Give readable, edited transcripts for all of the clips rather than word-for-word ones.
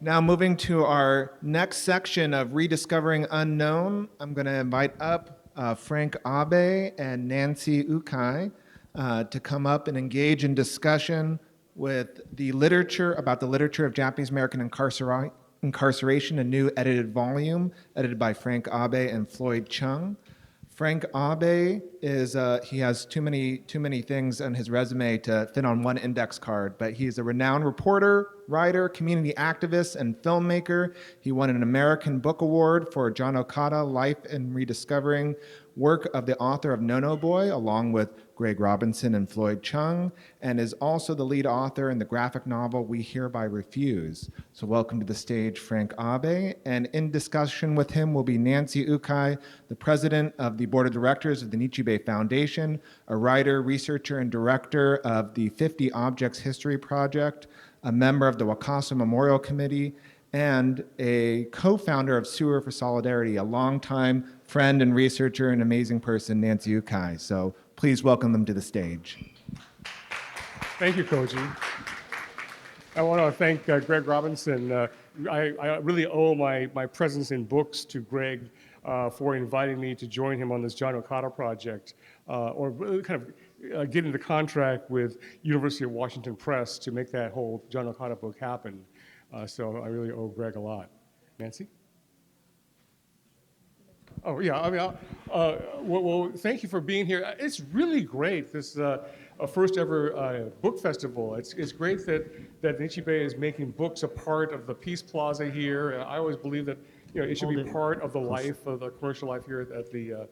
Now moving to our next section of Rediscovering Unknown, I'm going to invite up Frank Abe and Nancy Ukai to come up and engage in discussion with the literature about the literature of Japanese American incarceration, a new edited volume edited by Frank Abe and Floyd Cheung. Frank Abe he has too many things on his resume to fit on one index card, but he's a renowned reporter, writer, community activist, and filmmaker. He won an American Book Award for John Okada, Life and Rediscovering, work of the author of No No Boy, along with Greg Robinson and Floyd Cheung, and is also the lead author in the graphic novel We Hereby Refuse. So welcome to the stage, Frank Abe, and in discussion with him will be Nancy Ukai, the president of the board of directors of the Nichi Bei Foundation, a writer, researcher, and director of the 50 Objects History Project, a member of the Wakasa Memorial Committee, and a co-founder of Sewer for Solidarity, a longtime friend and researcher and amazing person, Nancy Ukai. So please welcome them to the stage. Thank you, Koji. I want to thank Greg Robinson. I really owe my presence in books to Greg for inviting me to join him on this John Okada project, or really kind of get into contract with University of Washington Press to make that whole John Okada book happen. So I really owe Greg a lot. Nancy? Oh, yeah, I mean, well, thank you for being here. It's really great, this first ever book festival. It's great that Nichi Bei is making books a part of the Peace Plaza here. I always believe that it should be part of the life, of the commercial life here at the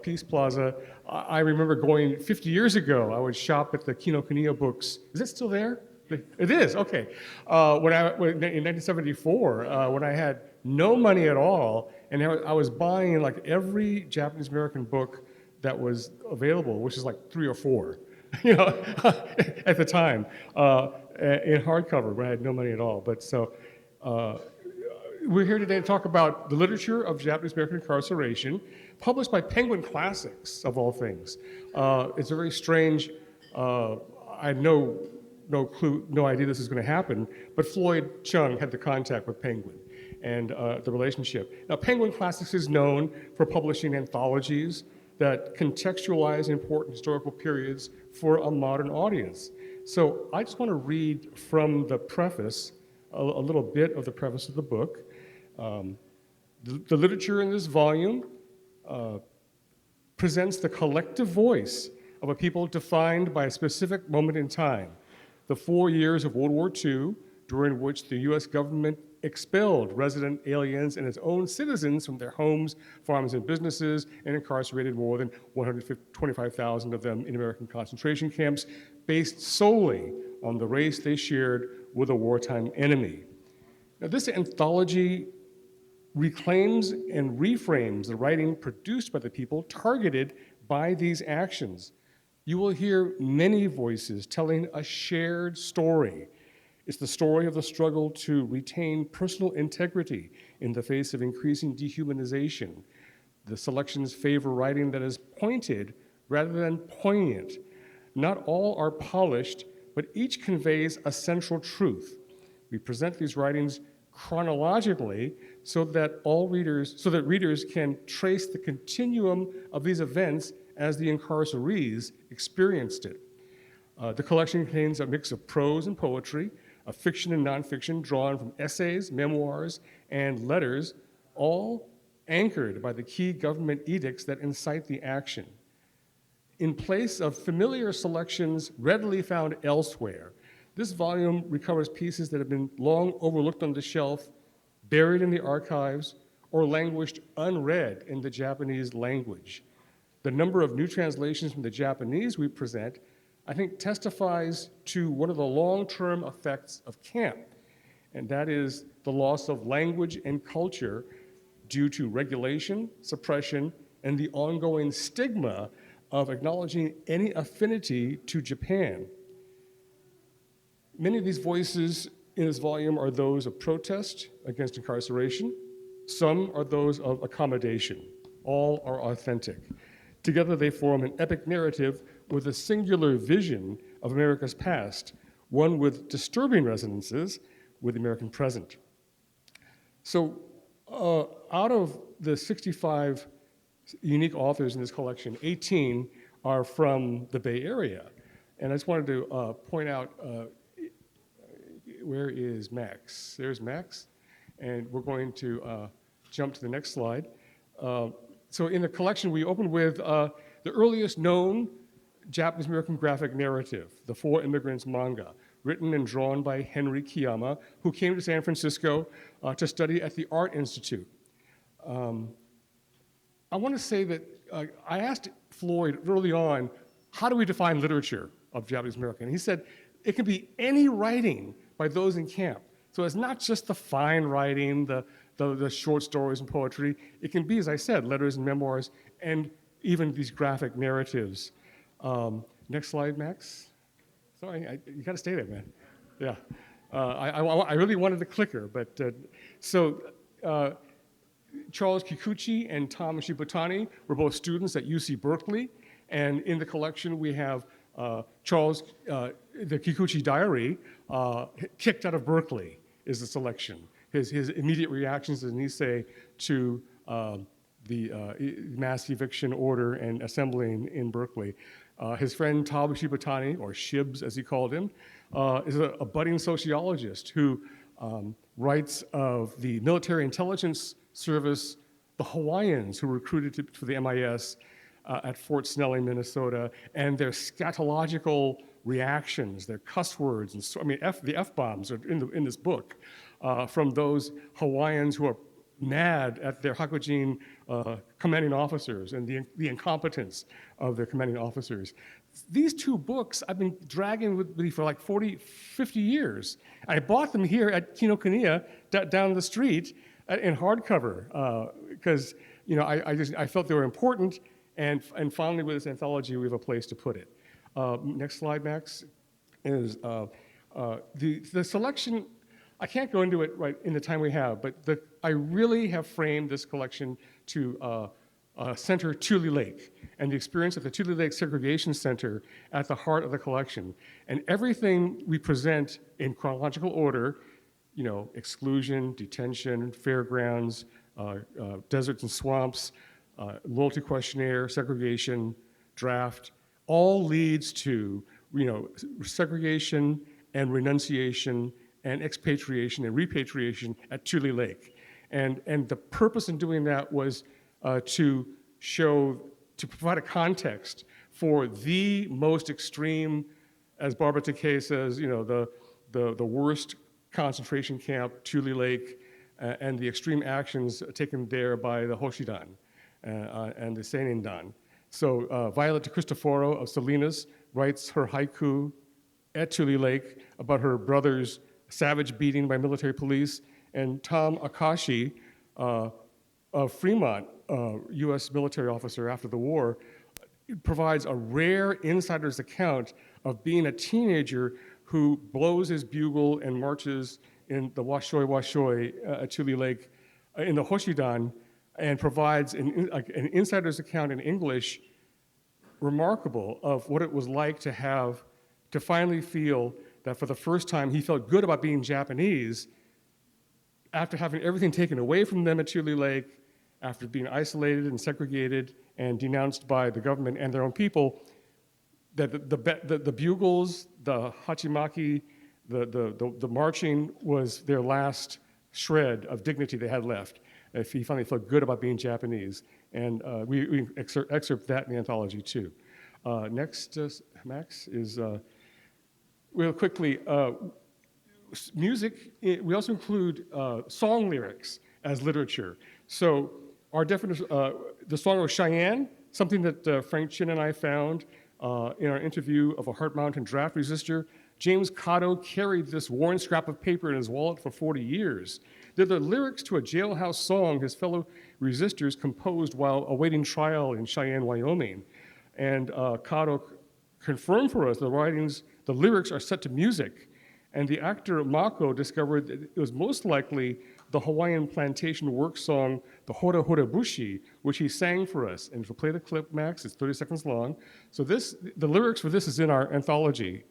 Peace Plaza. I remember going 50 years ago, I would shop at the Kinokuniya books. Is it still there? It is, okay. In 1974, when I had no money at all, and I was buying like every Japanese American book that was available, which is like 3 or 4, at the time, in hardcover when I had no money at all. But so we're here today to talk about the literature of Japanese American incarceration, published by Penguin Classics, of all things. It's a very strange, I had no clue, no idea this was going to happen, but Floyd Cheung had the contact with Penguin and the relationship. Now, Penguin Classics is known for publishing anthologies that contextualize important historical periods for a modern audience. So I just want to read from the preface, a little bit of the preface of the book. The literature in this volume presents the collective voice of a people defined by a specific moment in time, the 4 years of World War II, during which the US government expelled resident aliens and its own citizens from their homes, farms, and businesses, and incarcerated more than 125,000 of them in American concentration camps, based solely on the race they shared with a wartime enemy. Now, this anthology reclaims and reframes the writing produced by the people targeted by these actions. You will hear many voices telling a shared story. It's the story of the struggle to retain personal integrity in the face of increasing dehumanization. The selections favor writing that is pointed rather than poignant. Not all are polished, but each conveys a central truth. We present these writings chronologically so that readers can trace the continuum of these events as the incarcerees experienced it. The collection contains a mix of prose and poetry, of fiction and nonfiction drawn from essays, memoirs, and letters, all anchored by the key government edicts that incite the action. In place of familiar selections readily found elsewhere, this volume recovers pieces that have been long overlooked on the shelf, buried in the archives, or languished unread in the Japanese language. The number of new translations from the Japanese we present, I think, testifies to one of the long-term effects of camp, and that is the loss of language and culture due to regulation, suppression, and the ongoing stigma of acknowledging any affinity to Japan. Many of these voices in this volume are those of protest against incarceration. Some are those of accommodation. All are authentic. Together they form an epic narrative with a singular vision of America's past, one with disturbing resonances with the American present. So out of the 65 unique authors in this collection, 18 are from the Bay Area. And I just wanted to point out, where is Max? There's Max. And we're going to jump to the next slide. So in the collection, we opened with the earliest known Japanese-American graphic narrative, The Four Immigrants manga, written and drawn by Henry Kiyama, who came to San Francisco to study at the Art Institute. I want to say that I asked Floyd early on, how do we define literature of Japanese-American? He said, it can be any writing by those in camp. So it's not just the fine writing, the short stories and poetry. It can be, as I said, letters and memoirs, and even these graphic narratives. Next slide, Max. Sorry, you got to stay there, man. Yeah. I really wanted the clicker, but Charles Kikuchi and Tom Shibutani were both students at UC Berkeley, and in the collection we have Charles, the Kikuchi diary, kicked out of Berkeley is the selection. His immediate reactions as Nisei to the mass eviction order and assembling in Berkeley. His friend Tom Shibutani, or Shibs as he called him, is a budding sociologist who writes of the military intelligence service, the Hawaiians who were recruited for the MIS at Fort Snelling, Minnesota, and their scatological reactions, their cuss words, and the F-bombs are in this book from those Hawaiians who are mad at their Hakujin commanding officers and the incompetence of their commanding officers. These two books I've been dragging with me for like 40, 50 years. I bought them here at Kinokuniya down the street in hardcover because I felt they were important, and finally with this anthology we have a place to put it. Next slide, Max, is the selection. I can't go into it right in the time we have, but I really have framed this collection to center Tule Lake and the experience of the Tule Lake Segregation Center at the heart of the collection. And everything we present in chronological order, exclusion, detention, fairgrounds, deserts and swamps, loyalty questionnaire, segregation, draft, all leads to segregation and renunciation and expatriation and repatriation at Tule Lake. And the purpose in doing that was to provide a context for the most extreme, as Barbara Takei says, the worst concentration camp, Tule Lake, and the extreme actions taken there by the Hoshidan and the Seinindan. So Violet de Cristoforo of Salinas writes her haiku at Tule Lake about her brother's savage beating by military police, and Tom Akashi of Fremont, U.S. military officer after the war, provides a rare insider's account of being a teenager who blows his bugle and marches in the Washoi Washoi at Tule Lake in the Hoshidan, and provides an insider's account in English remarkable of what it was like to finally feel that for the first time he felt good about being Japanese after having everything taken away from them at Tule Lake, after being isolated and segregated and denounced by the government and their own people, that the bugles, the hachimaki, the marching was their last shred of dignity they had left. If he finally felt good about being Japanese. And we excerpt that in the anthology too. Next, Max, is real quickly, music. We also include song lyrics as literature. So our definition, the song of Cheyenne, something that Frank Chin and I found in our interview of a Heart Mountain draft resistor. James Cotto carried this worn scrap of paper in his wallet for 40 years. They're the lyrics to a jailhouse song his fellow resistors composed while awaiting trial in Cheyenne, Wyoming. And Cotto confirmed for us the lyrics are set to music. And the actor Mako discovered that it was most likely the Hawaiian plantation work song, the Hora Hora Bushi, which he sang for us. And if you play the clip, Max, it's 30 seconds long. So the lyrics for this is in our anthology.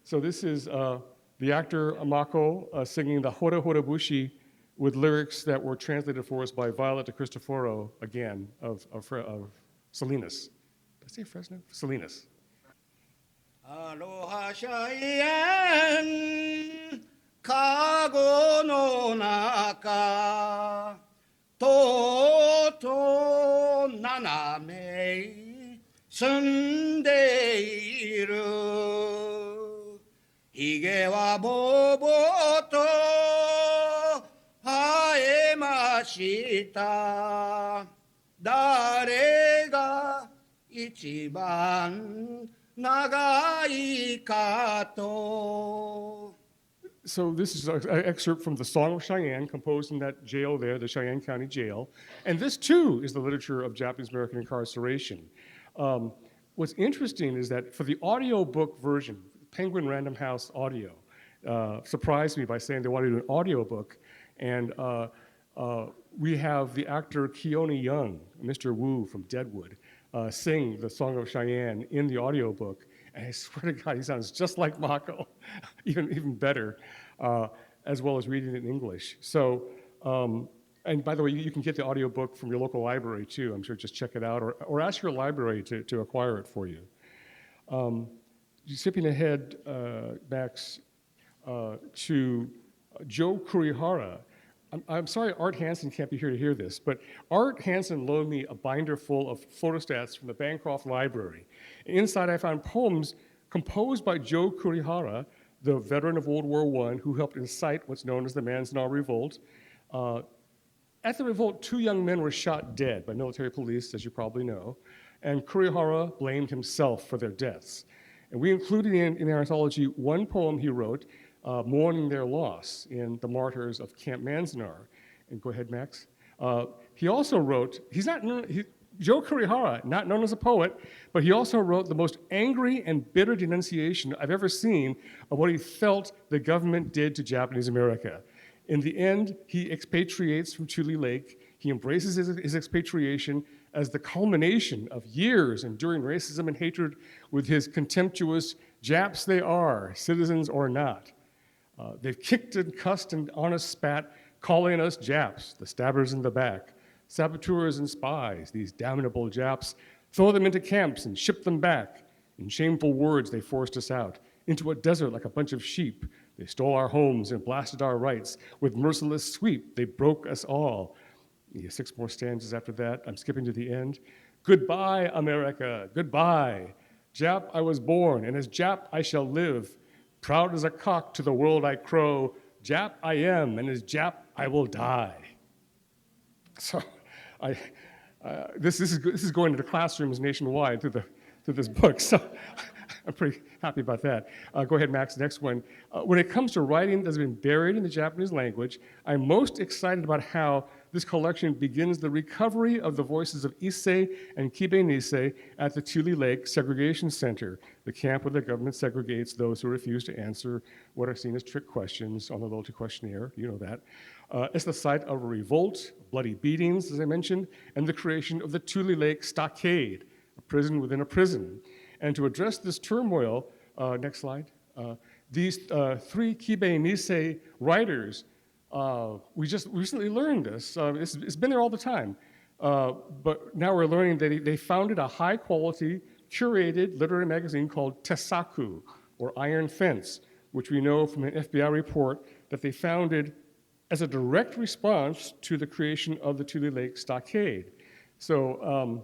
So this is the actor Mako singing the Hora Hora Bushi with lyrics that were translated for us by Violet de Cristoforo, again, of Salinas. Did I say Fresno? Salinas. Aloha Cheyenne, kago no naka, toto naname, sunde iru, hige wa bobo to haemashita, dare ga ichiban nagai kato. So this is an excerpt from the Song of Cheyenne, composed in that jail there, the Cheyenne County Jail. And this, too, is the literature of Japanese American incarceration. What's interesting is that for the audiobook version, Penguin Random House Audio surprised me by saying they wanted to do an audiobook. And we have the actor Keone Young, Mr. Wu from Deadwood, sing the Song of Cheyenne in the audiobook. And I swear to God, he sounds just like Mako, even better, as well as reading it in English. So, and by the way, you can get the audiobook from your local library too. I'm sure just check it out or ask your library to acquire it for you. Skipping ahead, Max, to Joe Kurihara. I'm sorry Art Hansen can't be here to hear this, but Art Hansen loaned me a binder full of photostats from the Bancroft Library. Inside I found poems composed by Joe Kurihara, the veteran of World War I, who helped incite what's known as the Manzanar Revolt. At the revolt, 2 young men were shot dead by military police, as you probably know, and Kurihara blamed himself for their deaths. And we included in our anthology one poem he wrote, mourning their loss in The Martyrs of Camp Manzanar. And go ahead, Max. He also wrote, Joe Kurihara, not known as a poet, but he also wrote the most angry and bitter denunciation I've ever seen of what he felt the government did to Japanese America. In the end, he expatriates from Tule Lake. He embraces his expatriation as the culmination of years enduring racism and hatred with his contemptuous Japs they are, citizens or not. They've kicked and cussed and honest spat, calling us Japs, the stabbers in the back, saboteurs and spies, these damnable Japs, throw them into camps and ship them back. In shameful words, they forced us out, into a desert like a bunch of sheep. They stole our homes and blasted our rights. With merciless sweep, they broke us all. 6 more stanzas after that. I'm skipping to the end. Goodbye, America, goodbye. Jap I was born, and as Jap I shall live. Proud as a cock to the world I crow, Jap I am, and as Jap I will die. So, this is going into classrooms nationwide through this book. So, I'm pretty happy about that. Go ahead, Max. Next one. When it comes to writing that's been buried in the Japanese language, I'm most excited about how this collection begins the recovery of the voices of Issei and Kibe Nisei at the Tule Lake Segregation Center, the camp where the government segregates those who refuse to answer what are seen as trick questions on the loyalty questionnaire. You know that. It's the site of a revolt, bloody beatings, as I mentioned, and the creation of the Tule Lake Stockade, a prison within a prison. And to address this turmoil, next slide, these 3 Kibe Nisei writers, we just recently learned this. It's been there all the time. But now we're learning that they founded a high-quality, curated literary magazine called Tessaku, or Iron Fence, which we know from an FBI report that they founded as a direct response to the creation of the Tule Lake Stockade. So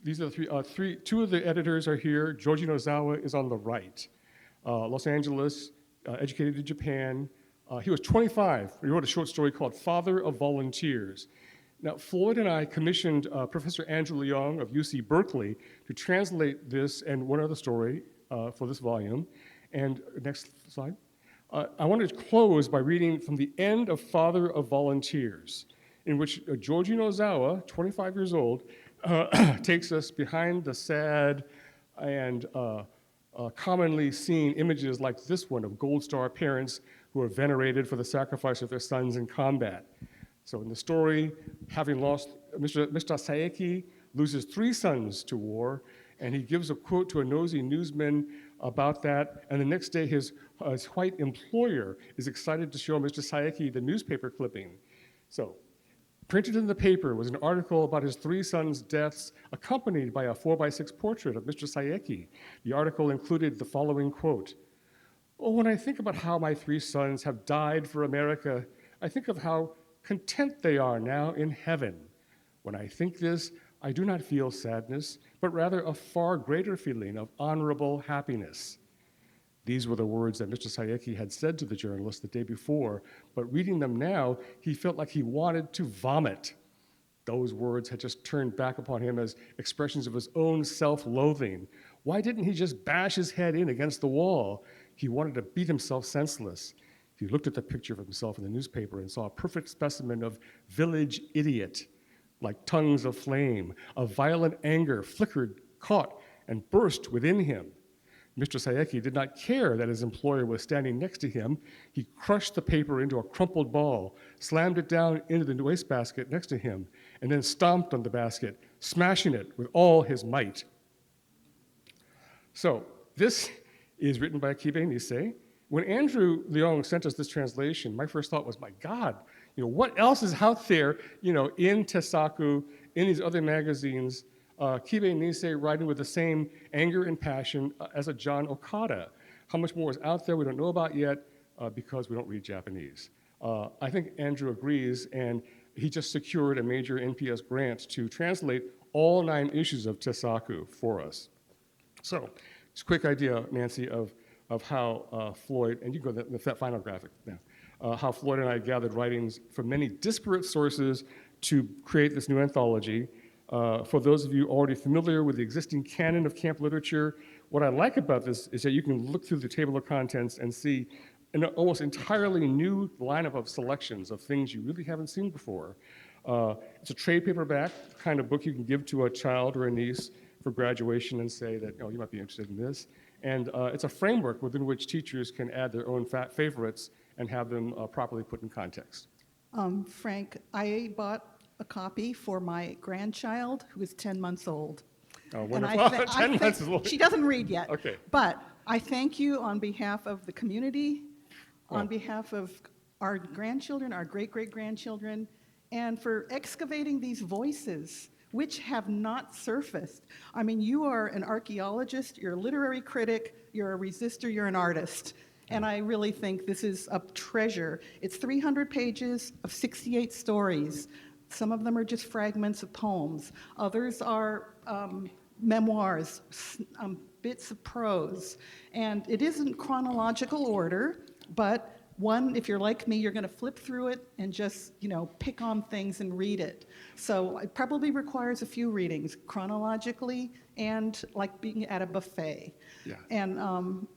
these are the 2 of the editors are here. Joji Nozawa is on the right. Los Angeles, educated in Japan. He was 25. He wrote a short story called Father of Volunteers. Now, Floyd and I commissioned Professor Andrew Leong of UC Berkeley to translate this and one other story for this volume. And next slide. I wanted to close by reading from the end of Father of Volunteers, in which Joji Nozawa, 25 years old, takes us behind the sad and commonly seen images like this one of Gold Star parents who are venerated for the sacrifice of their sons in combat. So in the story, having lost, Mr. Saeki loses 3 sons to war, and he gives a quote to a nosy newsman about that, and the next day his white employer is excited to show Mr. Saeki the newspaper clipping. So, printed in the paper was an article about his 3 sons' deaths, accompanied by a 4x6 portrait of Mr. Saeki. The article included the following quote: "Oh, when I think about how my 3 sons have died for America, I think of how content they are now in heaven. When I think this, I do not feel sadness, but rather a far greater feeling of honorable happiness." These were the words that Mr. Saeki had said to the journalist the day before, but reading them now, he felt like he wanted to vomit. Those words had just turned back upon him as expressions of his own self-loathing. Why didn't he just bash his head in against the wall? He wanted to beat himself senseless. He looked at the picture of himself in the newspaper and saw a perfect specimen of village idiot, like tongues of flame. A violent anger flickered, caught, and burst within him. Mr. Saeki did not care that his employer was standing next to him. He crushed the paper into a crumpled ball, slammed it down into the wastebasket next to him, and then stomped on the basket, smashing it with all his might. So, this is written by Nichi Bei. When Andrew Leong sent us this translation, my first thought was, my God, what else is out there, in Tesaku, in these other magazines, Kibe Nisei writing with the same anger and passion as a John Okada. How much more is out there we don't know about yet because we don't read Japanese. I think Andrew agrees, and he just secured a major NPS grant to translate all 9 issues of Tesaku for us. So, just a quick idea, Nancy, of how Floyd, and you can go to that final graphic now, how Floyd and I gathered writings from many disparate sources to create this new anthology. For those of you already familiar with the existing canon of camp literature, what I like about this is that you can look through the table of contents and see an almost entirely new lineup of selections of things you really haven't seen before. It's a trade paperback, the kind of book you can give to a child or a niece for graduation and say that, you might be interested in this. And it's a framework within which teachers can add their own favorites and have them properly put in context. Frank, I bought a copy for my grandchild who is 10 months old. Oh, wonderful. 10 months is She doesn't read yet. Okay. But I thank you on behalf of the community, on Well. behalf of our grandchildren, our great-great-grandchildren, and for excavating these voices which have not surfaced. I mean, you are an archaeologist, you're a literary critic, you're a resistor, you're an artist. And I really think this is a treasure. It's 300 pages of 68 stories. Some of them are just fragments of poems. Others are memoirs, bits of prose. And it isn't chronological order, but one, if you're like me, you're going to flip through it and just, pick on things and read it. So it probably requires a few readings, chronologically and like being at a buffet. Yeah. And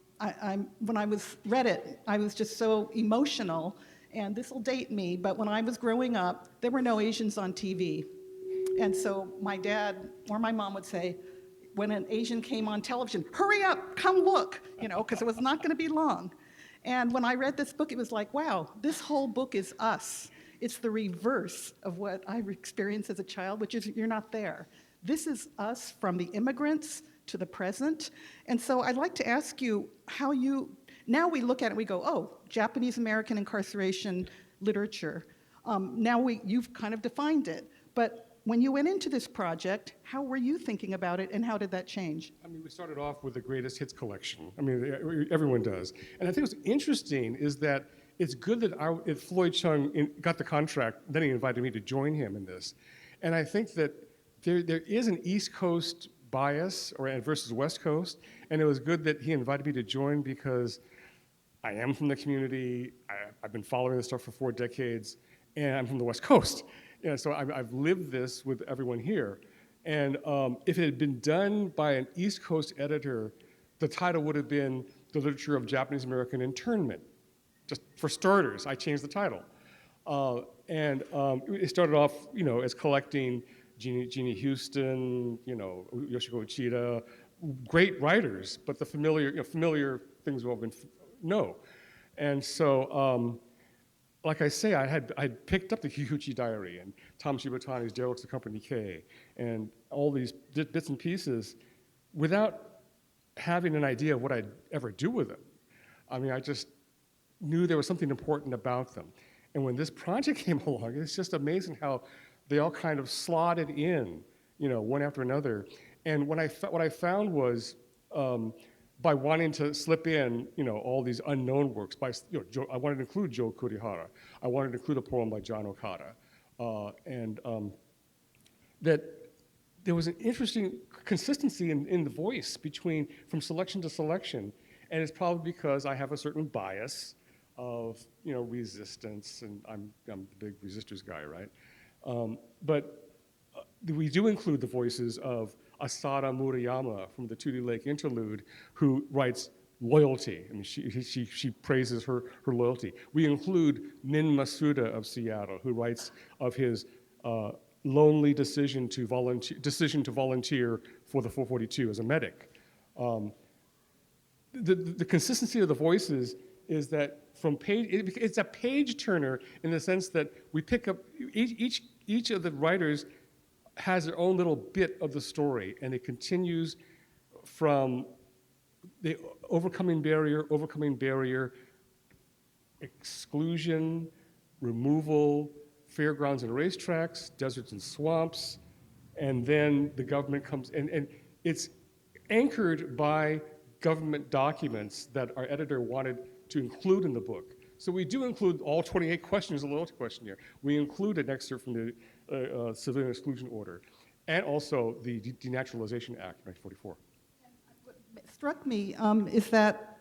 when I read it, I was just so emotional. And this will date me, but when I was growing up, there were no Asians on TV. And so my dad or my mom would say, when an Asian came on television, hurry up, come look, because it was not going to be long. And when I read this book, it was like, wow, this whole book is us. It's the reverse of what I experienced as a child, which is you're not there. This is us from the immigrants to the present. And so I'd like to ask you how now we look at it and we go, oh, Japanese American incarceration literature. Now you've kind of defined it. But when you went into this project, how were you thinking about it and how did that change? I mean, we started off with the greatest hits collection. I mean, everyone does. And I think what's interesting is that it's good that Floyd Cheung got the contract, then he invited me to join him in this. And I think that there is an East Coast bias versus West Coast, and it was good that he invited me to join because I am from the community, I've been following this stuff for 4 decades, and I'm from the West Coast. So I've lived this with everyone here. And if it had been done by an East Coast editor, the title would have been The Literature of Japanese American Internment. Just for starters, I changed the title. It started off, as collecting Jeannie Houston, Yoshiko Uchida, great writers, but the familiar things we all know. And so, like I say, I'd picked up the Kikuchi Diary and Tom Shibatani's Derek's the Company K and all these bits and pieces without having an idea of what I'd ever do with them. I mean, I just knew there was something important about them. And when this project came along, it's just amazing how they all kind of slotted in, one after another. And what I found was, by wanting to slip in, all these unknown works, I wanted to include Joe Kurihara. I wanted to include a poem by John Okada. That there was an interesting consistency in the voice from selection to selection. And it's probably because I have a certain bias of, resistance, and I'm the big resistors guy, right? But we do include the voices of Asada Murayama from the Tule Lake Interlude, who writes loyalty. I mean, she praises her loyalty. We include Nin Masuda of Seattle, who writes of his lonely decision to volunteer for the 442 as a medic. The consistency of the voices is that it's a page turner in the sense that we pick up each of the writers has their own little bit of the story, and it continues from the overcoming barrier, exclusion, removal, fairgrounds and racetracks, deserts and swamps, and then the government comes, and it's anchored by government documents that our editor wanted to include in the book. So we do include all 28 questions of the loyalty questionnaire. We include an excerpt from the Civilian Exclusion Order, and also the Denaturalization Act, 1944. What struck me is that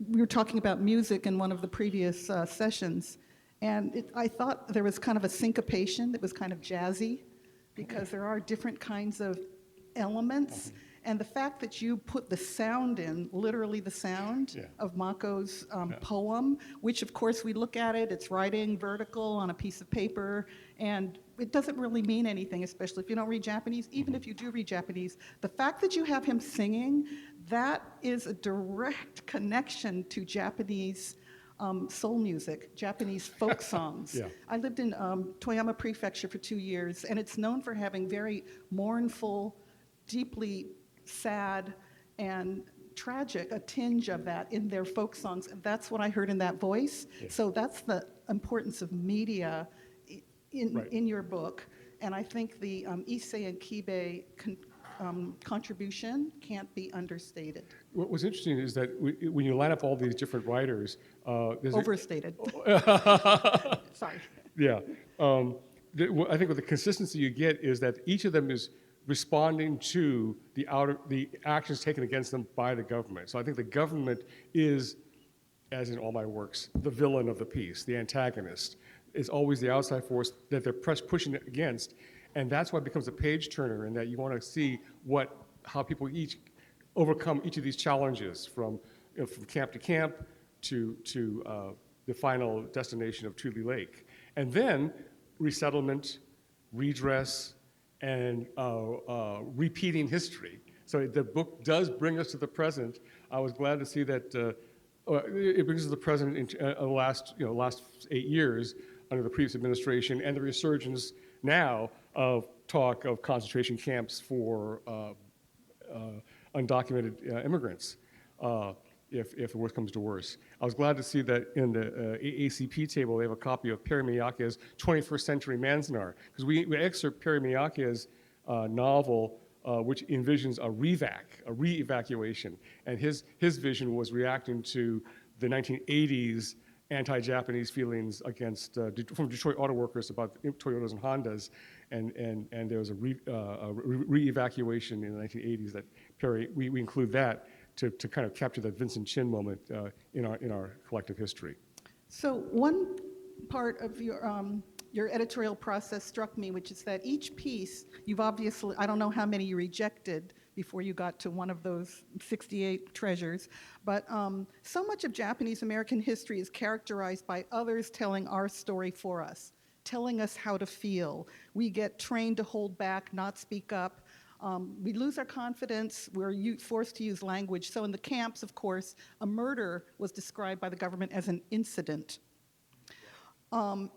we were talking about music in one of the previous sessions, and I thought there was kind of a syncopation that was kind of jazzy, because there are different kinds of elements. And the fact that you put the sound in, literally the sound of Mako's poem, which of course we look at it, it's writing vertical on a piece of paper, and it doesn't really mean anything, especially if you don't read Japanese. Even if you do read Japanese, the fact that you have him singing, that is a direct connection to Japanese soul music, Japanese folk songs. I lived in Toyama Prefecture for 2 years, and it's known for having very mournful, deeply sad and tragic, a tinge of that in their folk songs. And that's what I heard in that voice. So that's the importance of media in your book. And I think the Issei and Kibei contribution can't be understated. What was interesting is that when you line up all these different writers, Overstated. Sorry. Yeah. I think what the consistency you get is that each of them is responding to the actions taken against them by the government. So I think the government is, as in all my works, the villain of the piece, the antagonist. Is always the outside force that they're pushing against, and that's why it becomes a page turner, and that you want to see how people each overcome each of these challenges from camp to camp to the final destination of Tule Lake, and then resettlement, redress, and repeating history. So the book does bring us to the present. I was glad to see that it brings us to the present in the last 8 years under the previous administration, and the resurgence now of talk of concentration camps for undocumented immigrants, if the worst comes to worse. I was glad to see that in the AACP table, they have a copy of Perry Miyake's 21st Century Manzanar, because we excerpt Perry Miyake's novel, which envisions a re-evacuation. And his vision was reacting to the 1980s anti-Japanese feelings from Detroit auto workers about Toyotas and Hondas, and there was a re-evacuation in the 1980s that we include that to kind of capture that Vincent Chin moment in our collective history. So one part of your editorial process struck me, which is that each piece, you've obviously, I don't know how many you rejected before you got to one of those 68 treasures, but so much of Japanese American history is characterized by others telling our story for us, telling us how to feel. We get trained to hold back, not speak up. We lose our confidence. We're forced to use language. So in the camps, of course, a murder was described by the government as an incident.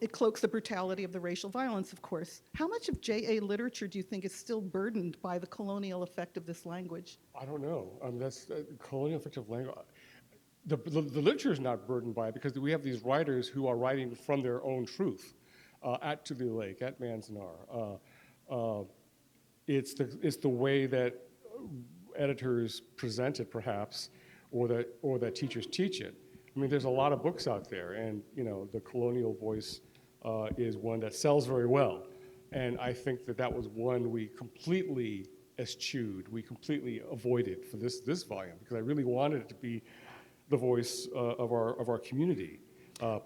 It cloaks the brutality of the racial violence, of course. How much of JA literature do you think is still burdened by the colonial effect of this language? I don't know. That's the colonial effect of language. the literature is not burdened by it because we have these writers who are writing from their own truth at To the Lake, at Manzanar. It's the way that editors present it, perhaps, or that teachers teach it. I mean, there's a lot of books out there, and the colonial voice is one that sells very well. And I think that was one we completely eschewed, we completely avoided for this volume, because I really wanted it to be the voice of our community,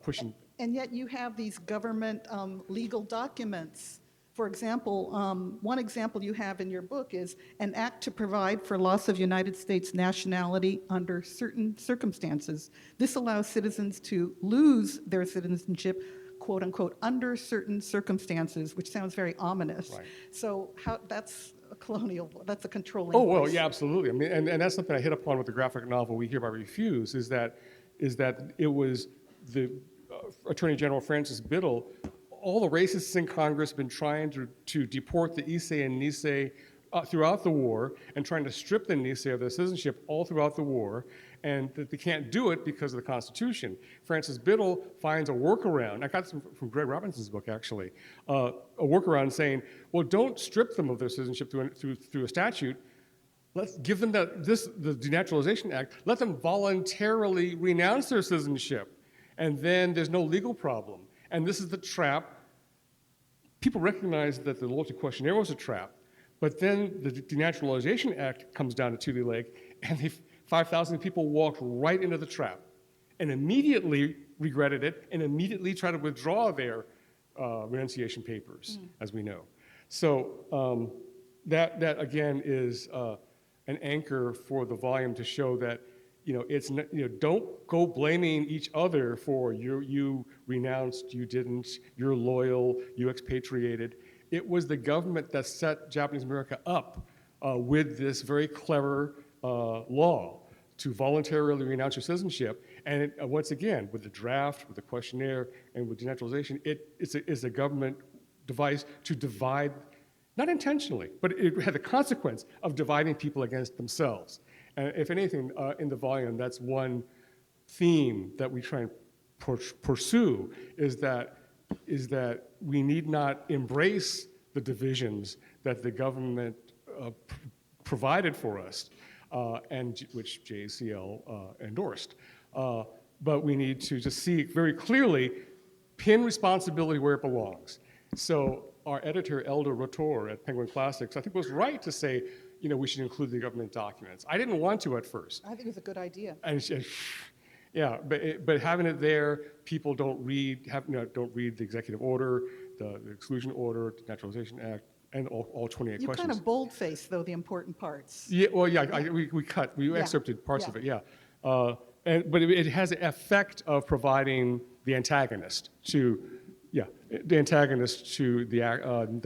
pushing. And yet you have these government legal documents. For example, one example you have in your book is an act to provide for loss of United States nationality under certain circumstances. This allows citizens to lose their citizenship, quote unquote, under certain circumstances, which sounds very ominous. Right. So that's a colonial, that's a controlling Oh, well, voice. yeah, absolutely. I mean, and that's something I hit upon with the graphic novel We Hereby Refuse, is that it was the Attorney General Francis Biddle. All the racists in Congress have been trying to deport the Issei and Nisei throughout the war, and trying to strip the Nisei of their citizenship all throughout the war, and that they can't do it because of the Constitution. Francis Biddle finds a workaround. I got this from Greg Robinson's book, actually. A workaround saying, well, don't strip them of their citizenship through a statute. Let's give them the Denaturalization Act. Let them voluntarily renounce their citizenship, and then there's no legal problem. And this is the trap. People recognize that the loyalty questionnaire was a trap, but then the Denaturalization Act comes down to Tule Lake, and 5,000 people walked right into the trap and immediately regretted it and immediately tried to withdraw their renunciation papers, as we know. So that again is an anchor for the volume to show that don't go blaming each other for you renounced, you didn't, you're loyal, you expatriated. It was the government that set Japanese America up with this very clever law to voluntarily renounce your citizenship. And once again, with the draft, with the questionnaire, and with denaturalization, it's a government device to divide, not intentionally, but it had the consequence of dividing people against themselves. And if anything, in the volume, that's one theme that we try and pursue, is that we need not embrace the divisions that the government provided for us, and which JACL endorsed. But we need to just see very clearly, pin responsibility where it belongs. So our editor, Elder Rotor at Penguin Classics, I think was right to say, we should include the government documents. I didn't want to at first. I think it's a good idea. And yeah, but having it there, people don't read the executive order, the exclusion order, the Naturalization Act, and all 28 You questions. kind of bold-faced, though, the important parts. Yeah, well, yeah, we excerpted parts of it, yeah. But it has the effect of providing the antagonist to the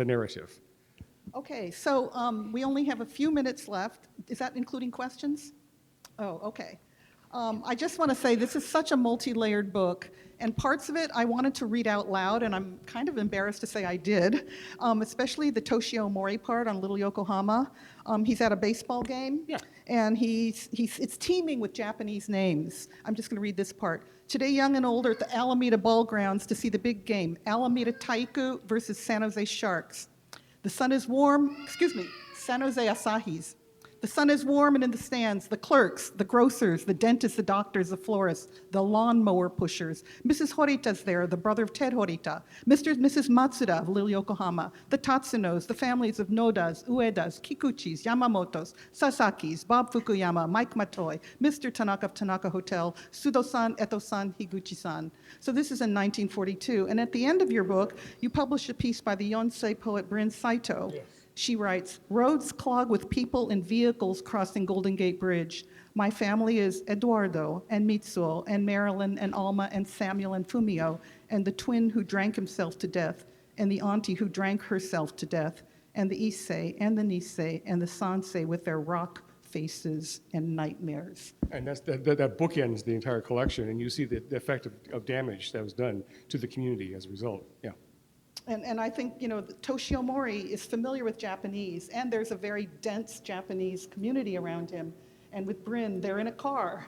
narrative. Okay, so we only have a few minutes left. Is that including questions? Oh, okay. I just want to say this is such a multi-layered book, and parts of it I wanted to read out loud, and I'm kind of embarrassed to say I did, especially the Toshio Mori part on Little Yokohama. He's at a baseball game, and it's teeming with Japanese names. I'm just going to read this part. Today, young and old are at the Alameda Ball Grounds to see the big game, Alameda Taiku versus San Jose Sharks. The sun is warm, San Jose Asahis. The sun is warm, and in the stands, the clerks, the grocers, the dentists, the doctors, the florists, the lawnmower pushers. Mrs. Horita's there, the brother of Ted Horita. Mr. and Mrs. Matsuda of Little Yokohama. The Tatsunos, the families of Nodas, Uedas, Kikuchis, Yamamotos, Sasaki's, Bob Fukuyama, Mike Matoi, Mr. Tanaka of Tanaka Hotel, Sudo-san, Eto-san, Higuchi-san. So this is in 1942. And at the end of your book, you publish a piece by the Yonsei poet Brin Saito. Yes. She writes, roads clog with people and vehicles crossing Golden Gate Bridge. My family is Eduardo and Mitsuo and Marilyn and Alma and Samuel and Fumio, and the twin who drank himself to death, and the auntie who drank herself to death, and the Issei and the Nisei and the Sansei with their rock faces and nightmares. And that bookends the entire collection, and you see the effect of damage that was done to the community as a result. Yeah. And I think, Toshio Mori is familiar with Japanese, and there's a very dense Japanese community around him. And with Brin, they're in a car,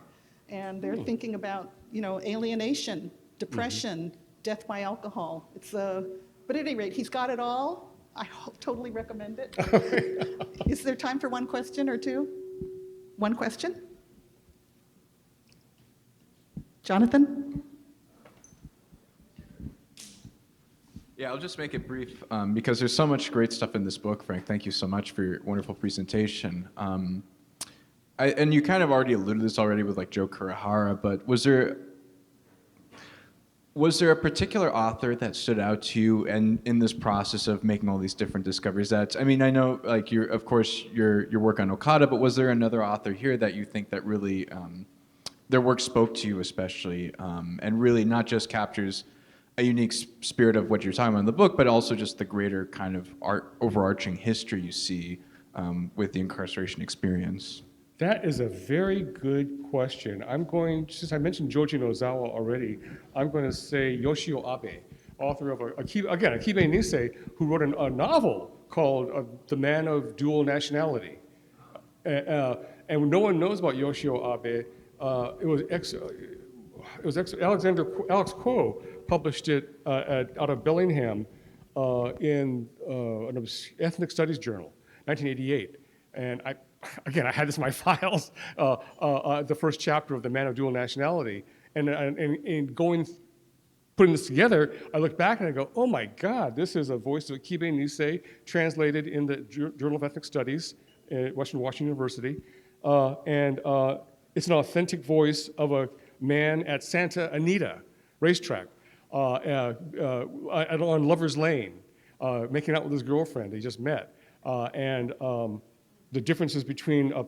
and they're thinking about, alienation, depression, death by alcohol. But at any rate, he's got it all. Totally recommend it. Is there time for one question or two? One question? Jonathan? Yeah, I'll just make it brief because there's so much great stuff in this book, Frank. Thank you so much for your wonderful presentation. And you kind of already alluded to this already with like Joe Kurihara, but was there a particular author that stood out to you and in this process of making all these different discoveries? I know like of course your work on Okada, but was there another author here that you think that really their work spoke to you especially, and really not just captures a unique spirit of what you're talking about in the book, but also just the greater kind of overarching history you see with the incarceration experience? That is a very good question. Since I mentioned Joji Nozawa already, I'm going to say Yoshio Abe, author of Akibe Nisei, who wrote a novel called The Man of Dual Nationality. And no one knows about Yoshio Abe. Alex Kuo published it out of Bellingham in an ethnic studies journal, 1988. And I had this in my files, the first chapter of The Man of Dual Nationality. And putting this together, I look back and I go, oh my God, this is a voice of Akibe Nisei translated in the Journal of Ethnic Studies at Western Washington University. And it's an authentic voice of a man at Santa Anita racetrack on Lover's Lane, making out with his girlfriend he just met. And the differences between a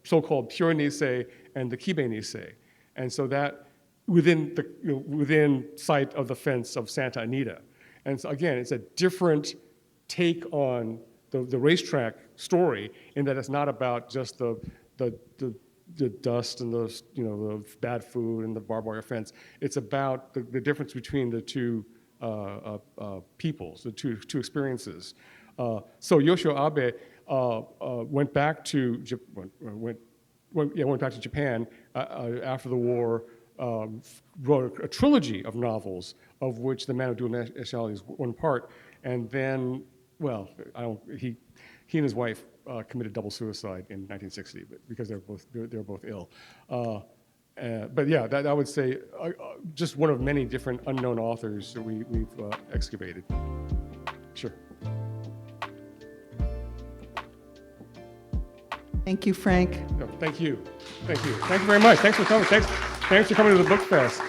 so-called pure Nisei and the Kibe Nisei. And so that within sight of the fence of Santa Anita. And so again, it's a different take on the racetrack story in that it's not about just the dust and the bad food and the barbed wire fence. It's about the difference between the two peoples, the two experiences. So Yoshio Abe went back to Japan after the war. Wrote a trilogy of novels, of which The Man of Dual Nationality is one part, and then, he and his wife committed double suicide in 1960, because they were both ill. But yeah, I would say just one of many different unknown authors that we've excavated. Sure. Thank you, Frank. No, thank you. Thank you very much. Thanks for coming. Thanks for coming to the Book Fest.